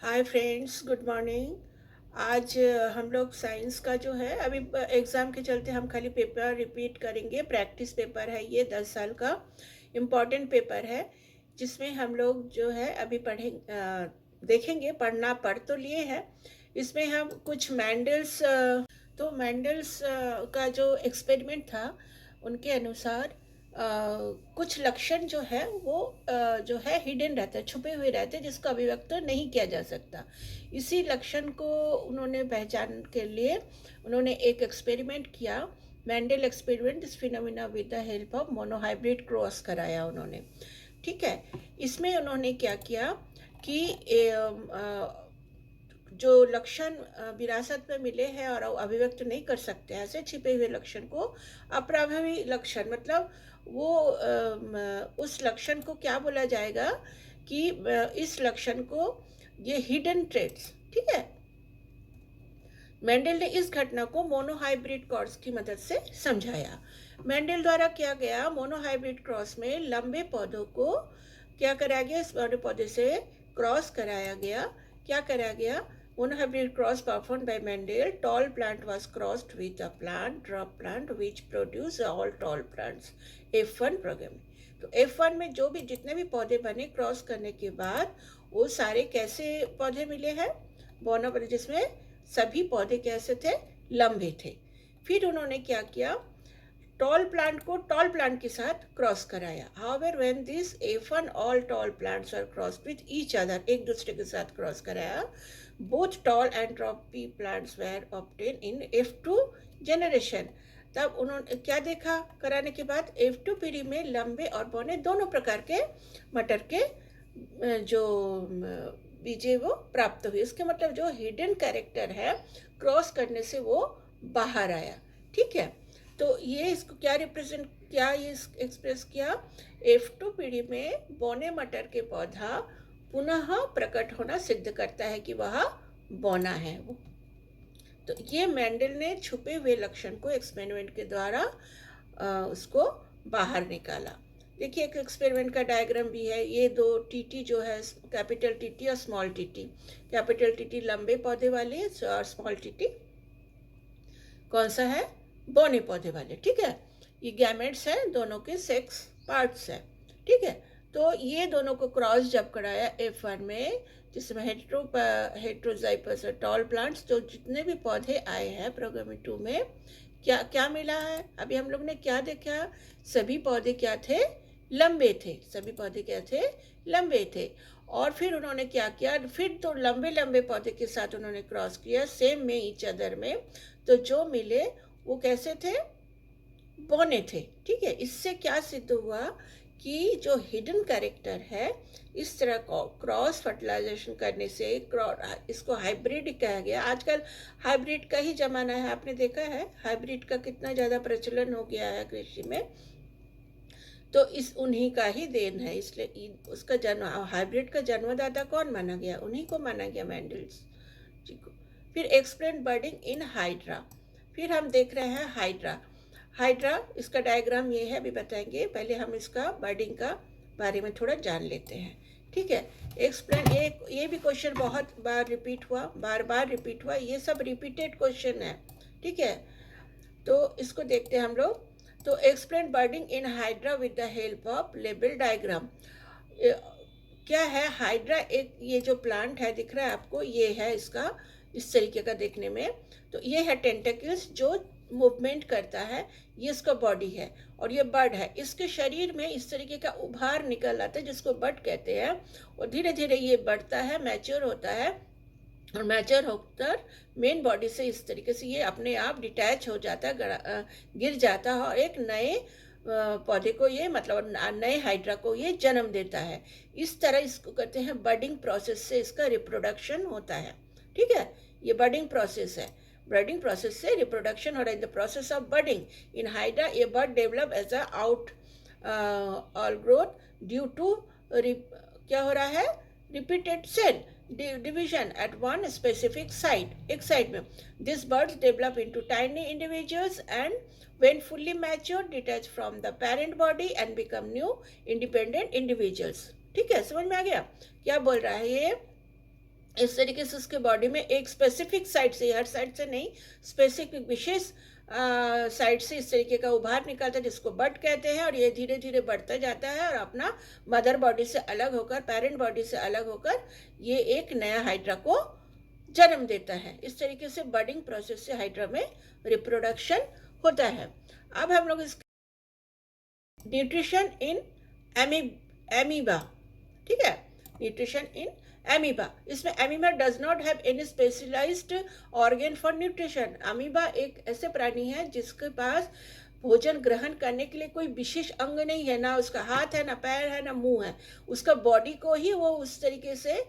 Hi friends, good morning. आज हम लोग साइंस का जो है अभी एग्ज़ाम के चलते हम खाली पेपर रिपीट करेंगे। प्रैक्टिस पेपर है, ये 10 साल का इम्पॉर्टेंट पेपर है जिसमें हम लोग जो है अभी देखेंगे। पढ़ना पढ़ तो लिए हैं। इसमें हम कुछ मैंडल्स तो मैंडल्स का जो एक्सपेरिमेंट था उनके अनुसार कुछ लक्षण जो है वो जो है हिडन रहते हैं, छुपे हुए रहते हैं, जिसको अभिव्यक्त नहीं किया जा सकता। इसी लक्षण को उन्होंने पहचान के लिए उन्होंने एक एक्सपेरिमेंट किया। Mendel experiment, this phenomena with the help of monohybrid cross कराया उन्होंने। ठीक है। इसमें उन्होंने क्या किया कि जो लक्षण विरासत में मिले हैं और अभिव्यक्त नहीं कर सकते, ऐसे छिपे हुए लक्षण को अप्रभावी लक्षण, मतलब वो उस लक्षण को क्या बोला जाएगा कि इस लक्षण को ये हिडन ट्रेट्स। ठीक है। मेंडल ने इस घटना को मोनोहाइब्रिड क्रॉस की मदद से समझाया। मेंडल द्वारा किया गया मोनोहाइब्रिड क्रॉस में लंबे पौधों को क्या कराया गया, इस बड़े पौधे से क्रॉस कराया गया। क्या कराया गया? Monohybrid cross performed by Mendel. Tall plant was crossed with a plant, drop plant, which produce all tall plants. F1 program. तो F1 में जो भी जितने भी पौधे बने क्रॉस करने के बाद वो सारे कैसे पौधे मिले हैं? बोनोबल, जिसमें सभी पौधे कैसे थे? लंबे थे। फिर उन्होंने क्या किया? टॉल प्लांट को टॉल प्लांट के साथ क्रॉस कराया। However when this F1 all tall plants are crossed with each other, एक दूसरे के साथ क्रॉस कराया, both tall and droppy plants were obtain in F2 generation. तब उन्होंने क्या देखा? कराने के बाद F2 पीढ़ी में लंबे और बौने दोनों प्रकार के मटर के जो बीजे वो प्राप्त हुए। इसके मतलब जो हिडन कैरेक्टर है क्रॉस करने से वो बाहर आया। ठीक है। तो ये इसको क्या रिप्रेजेंट किया, ये एक्सप्रेस किया? F2 पीढ़ी में बौने मटर के पौधा पुनः प्रकट होना सिद्ध करता है कि वह बौना है वो। तो ये मेंडल ने छुपे हुए लक्षण को एक्सपेरिमेंट के द्वारा उसको बाहर निकाला। देखिए, एक एक्सपेरिमेंट का डायग्राम भी है। ये दो टीटी जो है, कैपिटल टीटी और स्मॉल टीटी। कैपिटल टीटी लंबे पौधे वाले और स्मॉल टीटी कौन सा है? बौने पौधे वाले। ठीक है। ये गैमेट्स हैं, दोनों के सेक्स पार्ट्स हैं। ठीक है। तो ये दोनों को क्रॉस जब कराया F1 में, जिसमें हेट्रोजाइपस टॉल प्लांट्स, जो जितने भी पौधे आए हैं प्रोग्राम 2 में, क्या क्या मिला है? अभी हम लोग ने क्या देखा? सभी पौधे क्या थे? लंबे थे। सभी पौधे क्या थे? लंबे थे। और फिर उन्होंने क्या किया? फिर तो लंबे लंबे पौधे के साथ उन्होंने क्रॉस किया सेम में, ईच अदर में। तो जो मिले वो कैसे थे? बौने थे। ठीक है। इससे क्या सिद्ध हुआ कि जो हिडन कैरेक्टर है, इस तरह क्रॉस फर्टिलाइजेशन करने से इसको हाइब्रिड कहा गया। आजकल हाइब्रिड का ही जमाना है। आपने देखा है हाइब्रिड का कितना ज़्यादा प्रचलन हो गया है कृषि में। तो इस उन्हीं का ही देन है। इसलिए उसका जन्म, हाइब्रिड का जन्मदाता कौन माना गया? उन्हीं को माना गया, मेंडल्स जी को। फिर एक्सप्लेन बर्डिंग इन हाइड्रा। फिर हम देख रहे हैं हाइड्रा। हाइड्रा, इसका डायग्राम ये है, अभी बताएंगे। पहले हम इसका बर्डिंग का बारे में थोड़ा जान लेते हैं। ठीक है। एक्सप्लेन, ये भी क्वेश्चन बहुत बार रिपीट हुआ, बार बार रिपीट हुआ। ये सब रिपीटेड क्वेश्चन है। ठीक है। तो इसको देखते हैं हम लोग। तो explain budding in hydra with the help of label diagram. क्या है हाइड्रा? एक ये जो प्लांट है दिख रहा है आपको, ये है इसका इस तरीके का देखने में। तो ये है टेंटेकल्स जो मूवमेंट करता है, ये इसका बॉडी है। और ये बर्ड है, इसके शरीर में इस तरीके का उभार निकल आता है जिसको बर्ड कहते हैं। और धीरे धीरे ये बढ़ता है, मैच्योर होता है, और मैच्योर होकर मेन बॉडी से इस तरीके से ये अपने आप डिटैच हो जाता है, गिर जाता है, और एक नए पौधे को ये, मतलब नए हाइड्रा को ये जन्म देता है। इस तरह इसको कहते हैं बर्डिंग प्रोसेस से इसका रिप्रोडक्शन होता है। ठीक है। ये बर्डिंग प्रोसेस है। बर्डिंग प्रोसेस से रिप्रोडक्शन हो रहा है। In the process of budding in hydra a bud develop as a out all growth due to क्या हो रहा है? Repeated cell division at one specific site, एक साइड में। This buds develop into tiny individuals and when fully matured detach from the parent body and become new independent individuals। ठीक है, समझ में आ गया क्या बोल रहा है ये? इस तरीके से उसके बॉडी में एक स्पेसिफिक साइड से, हर साइड से नहीं, स्पेसिफिक विशेष साइड से इस तरीके का उभार निकलता है जिसको बड कहते हैं, और ये धीरे धीरे बढ़ता जाता है और अपना मदर बॉडी से अलग होकर, पेरेंट बॉडी से अलग होकर ये एक नया हाइड्रा को जन्म देता है। इस तरीके से बडिंग प्रोसेस से हाइड्रा में रिप्रोडक्शन होता है। अब हम लोग इस न्यूट्रिशन इन एमीबा, ठीक है, न्यूट्रिशन इन एमीबा। इसमें amoeba does not have any specialized organ for nutrition. Amoeba एक ऐसे प्राणी है जिसके पास भोजन ग्रहण करने के लिए कोई विशेष अंग नहीं है, ना उसका हाथ है, ना पैर है, ना मुंह है। उसका बॉडी को ही वो उस तरीके से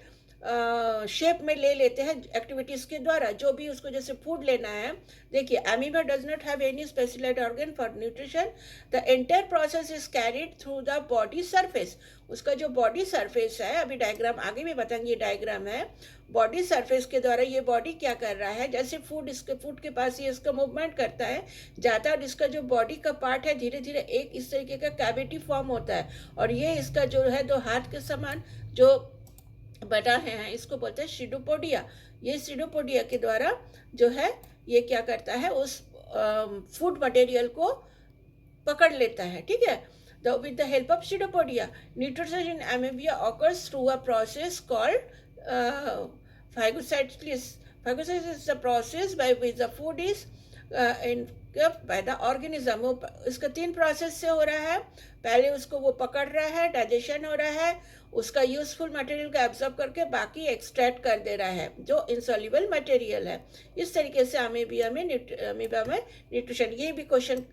शेप में ले लेते हैं एक्टिविटीज़ के द्वारा, जो भी उसको जैसे फूड लेना है। देखिए, amoeba does not have any specialized organ for nutrition. The entire process is carried through the body surface. उसका जो बॉडी सरफेस है, अभी डायग्राम आगे भी बताएंगे, ये डायग्राम है, बॉडी सरफेस के द्वारा ये बॉडी क्या कर रहा है, जैसे फूड, इसके फूड के पास ये इसका मूवमेंट करता है जाता है, और इसका जो बॉडी का पार्ट है धीरे धीरे एक इस तरीके का कैविटी फॉर्म होता है, और ये इसका जो है दो हाथ के समान जो बना है इसको बोलते हैं सीडोपोडिया। ये सीडोपोडिया के द्वारा जो है ये क्या करता है, उस फूड मटेरियल को पकड़ लेता है, ठीक है। With the help of pseudopodia, nutrition in amoeba occurs through a process called phagocytosis. Phagocytosis is the process by which the food is by the organism. वो इसका 3 प्रोसेस से हो रहा है। पहले उसको वो पकड़ रहा है, डाइजेशन हो रहा है, उसका यूजफुल मटेरियल को एब्जॉर्ब करके बाकी एक्सट्रैक्ट कर दे रहा है जो इनसॉल्युबल मटेरियल है। इस तरीके से अमीबा में न्यूट्रिशन, ये भी क्वेश्चन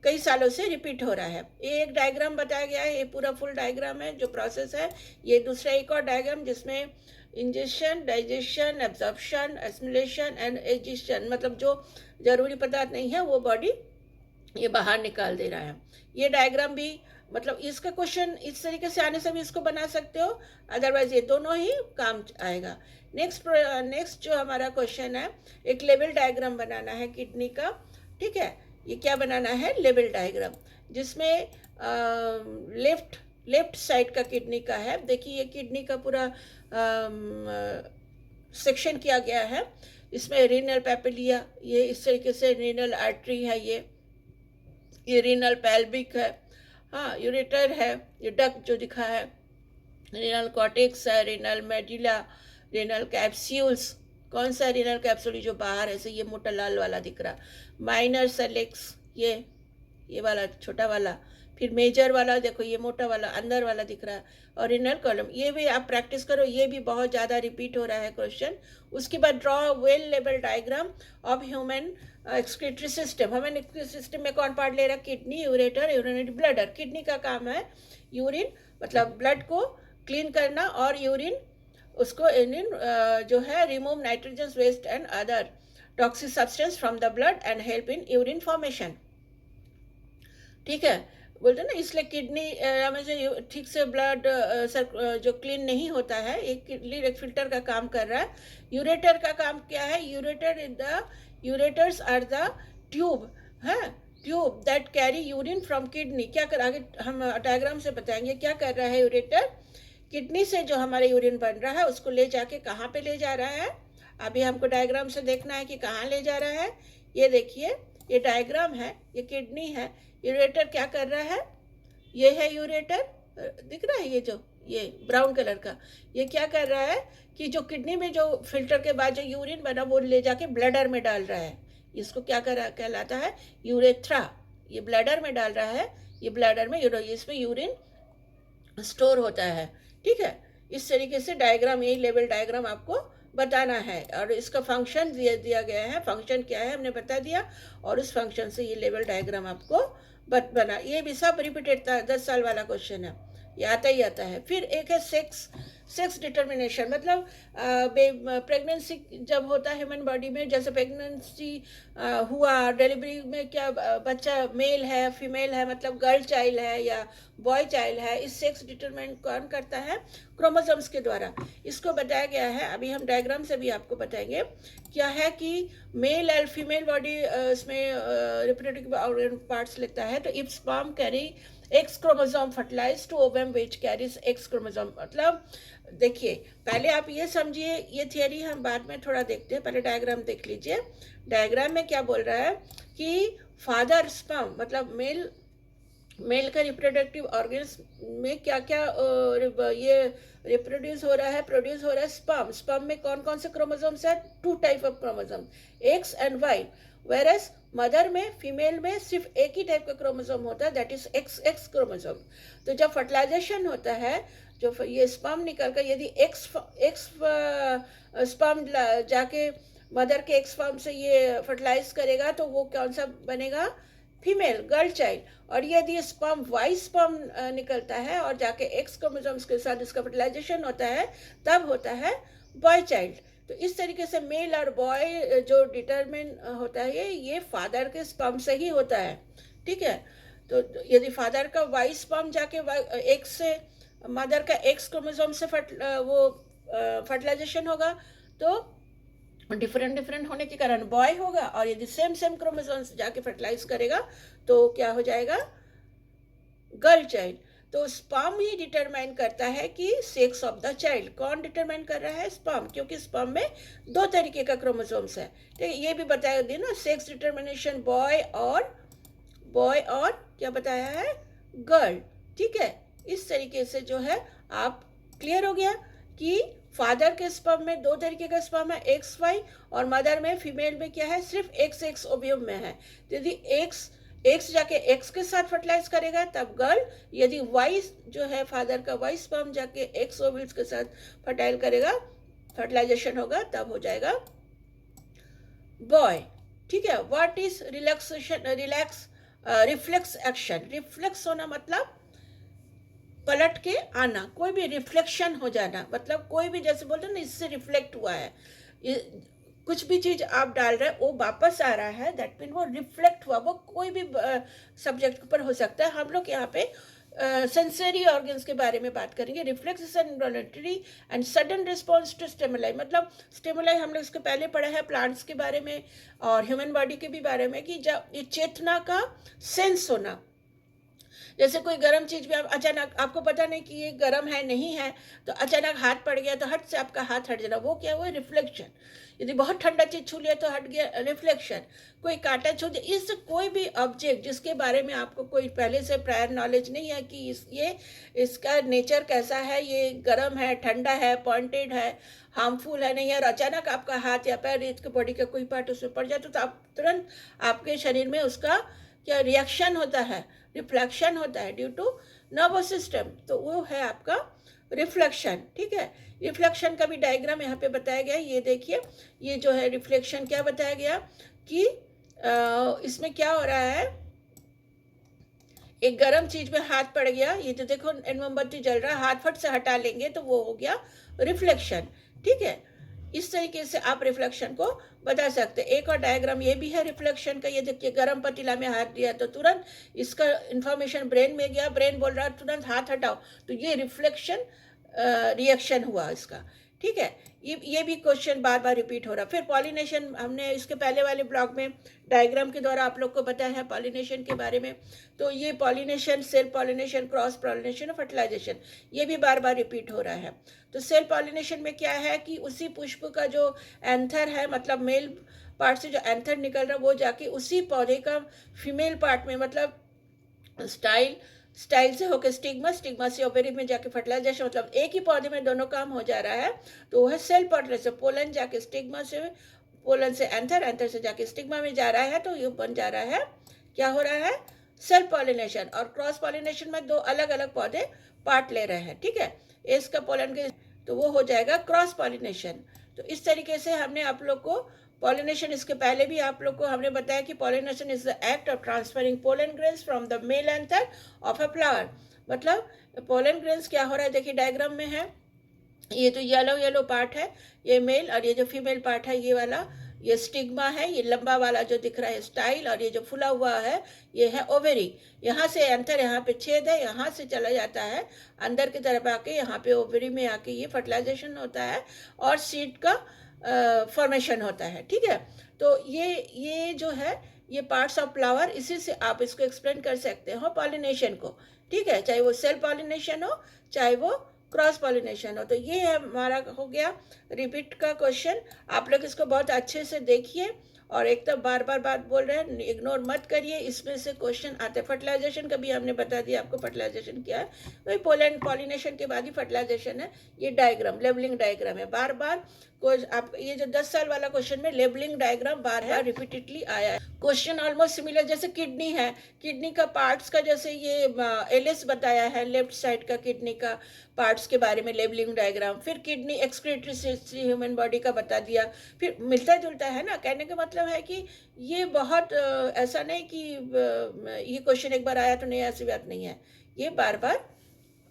कई सालों से रिपीट हो रहा है। ये एक डायग्राम बताया गया है, ये पूरा फुल डायग्राम है जो प्रोसेस है। ये दूसरा एक और डायग्राम जिसमें ingestion, digestion, absorption, assimilation and egestion, मतलब जो जरूरी पदार्थ नहीं है वो बॉडी ये बाहर निकाल दे रहा है। ये डायग्राम भी मतलब इसका क्वेश्चन इस तरीके से आने से भी इसको बना सकते हो, अदरवाइज ये दोनों ही काम आएगा। नेक्स्ट जो हमारा क्वेश्चन है, एक लेवल डायग्राम बनाना है किडनी का, ठीक है। ये क्या बनाना है, लेवल डायग्राम, जिसमें लेफ्ट साइड का किडनी का है। देखिए ये किडनी का पूरा सेक्शन किया गया है। इसमें रीनल पैपिलिया, ये इस तरीके से रीनल आर्टरी है, ये रीनल पैल्विक है, हाँ, यूरेटर है, ये डक्ट जो दिखा है, रीनल कॉर्टेक्स है, रीनल मेडुला, रीनल कैप्सूल्स। कौन सा रीनल कैप्सूल, जो बाहर ऐसे ये मोटा लाल वाला दिख रहा, माइनर सेलेक्स, ये वाला छोटा वाला, फिर मेजर वाला देखो ये मोटा वाला अंदर वाला दिख रहा है, और रीनल कॉलम। ये भी आप प्रैक्टिस करो, ये भी बहुत ज़्यादा रिपीट हो रहा है क्वेश्चन। उसके बाद draw well level diagram of human excretory system. Human excretory system में कौन पार्ट ले रहा है, kidney, ureter, urinary bladder. Kidney का काम है यूरिन, मतलब ब्लड को क्लीन करना, और यूरिन उसको जो है remove nitrogen waste and other toxic substance from the blood and help in urine formation, ठीक है। बोलते ना, इसलिए किडनी में से ठीक से ब्लड जो क्लीन नहीं होता है, एक किडनी एक फिल्टर का काम कर रहा है। यूरेटर का काम क्या है, यूरेटर्स आर द ट्यूब है, tube that carry urine from kidney. क्या कर, आगे हम डायग्राम से बताएंगे क्या कर रहा है यूरेटर। किडनी से जो हमारे यूरिन बन रहा है उसको ले जाके कहाँ पे ले जा रहा है, अभी हमको डायग्राम से देखना है कि कहाँ ले जा रहा है। ये देखिए, ये डायग्राम है, ये किडनी है, यूरेटर क्या कर रहा है, ये है यूरेटर, दिख रहा है ये ब्राउन कलर का, ये क्या कर रहा है कि जो किडनी में जो फिल्टर के बाद जो यूरिन बना वो ले जाके ब्लडर में डाल रहा है। इसको क्या कहलाता है, यूरेथ्रा। ये ब्लडर में डाल रहा है, ये ब्लडर में इसमें यूरिन स्टोर होता है, ठीक है। इस तरीके से डायग्राम, यही लेवल डायग्राम आपको बताना है, और इसका फंक्शन दिया गया है। फंक्शन क्या है हमने बता दिया, और उस फंक्शन से ये लेवल डायग्राम आपको बना। ये भी सब रिपीटेड 10 साल वाला क्वेश्चन है, ये आता ही आता है। फिर एक है सेक्स डिटर्मिनेशन, मतलब प्रेगनेंसी जब होता है ह्यूमन बॉडी में, जैसे प्रेगनेंसी हुआ, डिलीवरी में क्या बच्चा मेल है फीमेल है, मतलब गर्ल चाइल्ड है या बॉय चाइल्ड है, इस सेक्स डिटरमाइन कौन करता है? क्रोमोसोम्स के द्वारा। इसको बताया गया है, अभी हम डायग्राम से भी आपको बताएंगे क्या है कि मेल और फीमेल बॉडी इसमें रिप्रोडक्टिव ऑर्गन पार्ट्स लेता है। तो if sperm carry X chromosome fertilize to ovum which carries X chromosome. मतलब देखिए, पहले आप ये समझिए, ये थियरी हम बाद में थोड़ा देखते हैं, पहले डायग्राम देख लीजिए। डायग्राम में क्या बोल रहा है कि फादर स्पर्म मतलब मेल का रिप्रोडक्टिव ऑर्गन्स में क्या क्या ये रिप्रोड्यूस हो रहा है, प्रोड्यूस हो रहा है स्पर्म में कौन कौन से क्रोमोसोम्स है? 2 type of chromosome, X and Y. Whereas mother में, फीमेल में सिर्फ एक ही टाइप का क्रोमोसोम होता है, that is X X chromosome. तो जब फर्टिलाइजेशन होता है, जो ये स्पर्म निकल कर यदि एक्स स्पर्म जाके मदर के एक्स स्पर्म से ये फर्टिलाइज करेगा तो वो कौन सा बनेगा? Female, girl child. और यदि स्पर्म वाई स्पर्म निकलता है और जाके एक्स क्रोमोसोम्स के साथ इसका फर्टिलाइजेशन होता है, तब होता है बॉय चाइल्ड। तो इस तरीके से मेल और बॉय जो डिटरमिन होता है ये फादर के स्पर्म से ही होता है, ठीक है। तो यदि फादर का वाई स्पर्म जाके एक्स से, मदर का एक्स क्रोमोसोम से फर्टिलाइजेशन होगा तो डिफरेंट डिफरेंट होने के कारण बॉय होगा, और यदि सेम सेम क्रोमोसोम्स जाके फर्टिलाइज करेगा तो क्या हो जाएगा? Girl child. तो स्पर्म ही डिटरमाइन करता है कि सेक्स ऑफ द चाइल्ड। कौन डिटरमाइन कर रहा है? स्पर्म, क्योंकि स्पर्म में 2 तरीके का क्रोमोसोम्स है। ठीक है, ये भी बताया दिया ना, सेक्स डिटरमिनेशन बॉय और क्या बताया है? गर्ल। ठीक है, इस तरीके से जो है आप क्लियर हो गया कि फादर के स्पर्म में 2 तरीके का स्पर्म है, एक्स वाई, और मदर में, फीमेल में क्या है? सिर्फ एक्स एक्स ओव्यूम में है। तो यदि एक्स जाके एक्स के साथ फर्टिलाइज करेगा तब गर्ल, यदि वाई जो है फादर का वाई स्पर्म जाके एक्स ओव्यूल्स के साथ फर्टाइल करेगा, फर्टिलाइजेशन होगा, तब हो जाएगा बॉय। ठीक है। What is reflex action? Reflex होना मतलब पलट के आना, कोई भी रिफ्लेक्शन हो जाना, मतलब कोई भी, जैसे बोलते हैं ना, इससे रिफ्लेक्ट हुआ है, कुछ भी चीज आप डाल रहे हैं वो वापस आ रहा है, दैट मीन वो रिफ्लेक्ट हुआ। वो कोई भी सब्जेक्ट पर हो सकता है। हम लोग यहाँ पे सेंसरी ऑर्गन्स के बारे में बात करेंगे। Reflex is an involuntary and sudden response to stimuli. मतलब स्टिमुलाई हम लोग इसके पहले पढ़ा है प्लांट्स के बारे में और ह्यूमन बॉडी के भी बारे में, कि जब ये चेतना का सेंस होना, जैसे कोई गर्म चीज भी आप अचानक, आपको पता नहीं कि ये गर्म है नहीं है, तो अचानक हाथ पड़ गया तो हट से आपका हाथ हट जाना, वो क्या हुआ? रिफ्लेक्शन। यदि बहुत ठंडा चीज छू लिया तो हट गया, रिफ्लेक्शन। कोई कांटा छू दिया, इस कोई भी ऑब्जेक्ट जिसके बारे में आपको कोई पहले से प्रायर नॉलेज नहीं है कि इसका नेचर कैसा है, ये गर्म है, ठंडा है, पॉइंटेड है, हार्मफुल है नहीं है, और अचानक आपका हाथ या पैर, इसके बॉडी का कोई पार्ट उसमें पड़ जाए तो आप तुरंत आपके शरीर में उसका क्या रिएक्शन होता है? रिफ्लेक्शन होता है ड्यू टू नर्वस सिस्टम। तो वो है आपका रिफ्लेक्शन। ठीक है, रिफ्लेक्शन का भी डायग्राम यहाँ पे बताया गया है। ये देखिए, ये जो है रिफ्लेक्शन क्या बताया गया कि इसमें क्या हो रहा है, एक गर्म चीज में हाथ पड़ गया, ये तो देखो मोमबत्ती जल रहा है, हाथ फट से हटा लेंगे तो वो हो गया रिफ्लेक्शन। ठीक है, इस तरीके से आप रिफ्लेक्शन को बता सकते हैं। एक और डायग्राम ये भी है रिफ्लेक्शन का, ये देखिए, गर्म पतीला में हाथ दिया तो तुरंत इसका इंफॉर्मेशन ब्रेन में गया, ब्रेन बोल रहा है तुरंत हाथ हटाओ, तो ये रिफ्लेक्शन रिएक्शन हुआ इसका। ठीक है, ये भी क्वेश्चन बार बार रिपीट हो रहा। फिर पॉलिनेशन, हमने इसके पहले वाले ब्लॉग में डायग्राम के द्वारा आप लोग को बताया है पॉलिनेशन के बारे में। तो ये pollination, self pollination, cross pollination और फर्टिलाइजेशन, ये भी बार बार रिपीट हो रहा है। तो सेल्फ पॉलिनेशन में क्या है कि उसी पुष्प का जो एंथर है, मतलब मेल पार्ट से जो एंथर निकल रहा है, वो जाके उसी पौधे का फीमेल पार्ट में, मतलब स्टाइल से होकर स्टिग्मा, स्टिग्मा से ओवेरी में जाके फर्टिलाइजेशन, मतलब एक ही पौधे में दोनों काम हो जा रहा है। तो वो है सेल्फ पॉलिनेशन। पोलन जाके स्टिग्मा से, पोलन से एंथर, एंथर से जाके स्टिग्मा में जा रहा है, तो ये बन जा रहा है, क्या हो रहा है? Self pollination. और क्रॉस पॉलिनेशन में 2 अलग अलग पौधे पार्ट ले रहे हैं। ठीक है, इसका पोलन के, तो वो हो जाएगा क्रॉस पॉलिनेशन। तो इस तरीके से हमने आप लोग को पॉलिनेशन, इसके पहले भी आप लोग को हमने बताया कि pollination is the act of transferring pollen grains from the male anther of a flower. मतलब पोलन ग्रेन्स क्या हो रहा है, देखिए डायग्राम में है, ये जो येलो पार्ट है ये मेल, और ये जो फीमेल पार्ट है ये वाला ये स्टिग्मा है, ये लंबा वाला जो दिख रहा है स्टाइल, और ये जो फुला हुआ है ये है ओवेरी। यहाँ से एंथर, यहाँ पे छेद है, यहाँ से चला जाता है अंदर की तरफ आके, यहाँ पे ओवेरी में आके ये फर्टिलाइजेशन होता है और सीड का फॉर्मेशन होता है। ठीक है, तो ये जो है ये पार्ट्स ऑफ फ्लावर, इसी से आप इसको एक्सप्लेन कर सकते हो पॉलिनेशन को। ठीक है, चाहे वो सेल पॉलिनेशन हो चाहे वो क्रॉस पॉलिनेशन हो। तो ये है हमारा हो गया रिपीट का क्वेश्चन। आप लोग इसको बहुत अच्छे से देखिए, और एक तो बार बार बात बोल रहे हैं, इग्नोर मत करिए, इसमें से क्वेश्चन आते हैं। फर्टिलाइजेशन का भी हमने बता दिया आपको, फर्टिलाइजेशन क्या है, वही पोलैंड पॉलिनेशन के बाद ही फर्टिलाइजेशन है। ये डायग्राम लेबलिंग डायग्राम है, बार बार आप ये जो 10 साल वाला क्वेश्चन में लेबलिंग डायग्राम बार बार रिपीटेडली आया है। क्वेश्चन ऑलमोस्ट सिमिलर, जैसे किडनी है, किडनी का पार्ट्स का जैसे ये एलिस बताया है, लेफ्ट साइड का किडनी का पार्ट्स के बारे में लेबलिंग डायग्राम, फिर kidney excretory system human body का बता दिया, फिर मिलता जुलता है ना। कहने का मतलब है कि ये बहुत ऐसा नहीं कि ये क्वेश्चन एक बार आया तो नहीं, ऐसी बात नहीं है, ये बार बार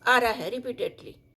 आ रहा है रिपीटेडली।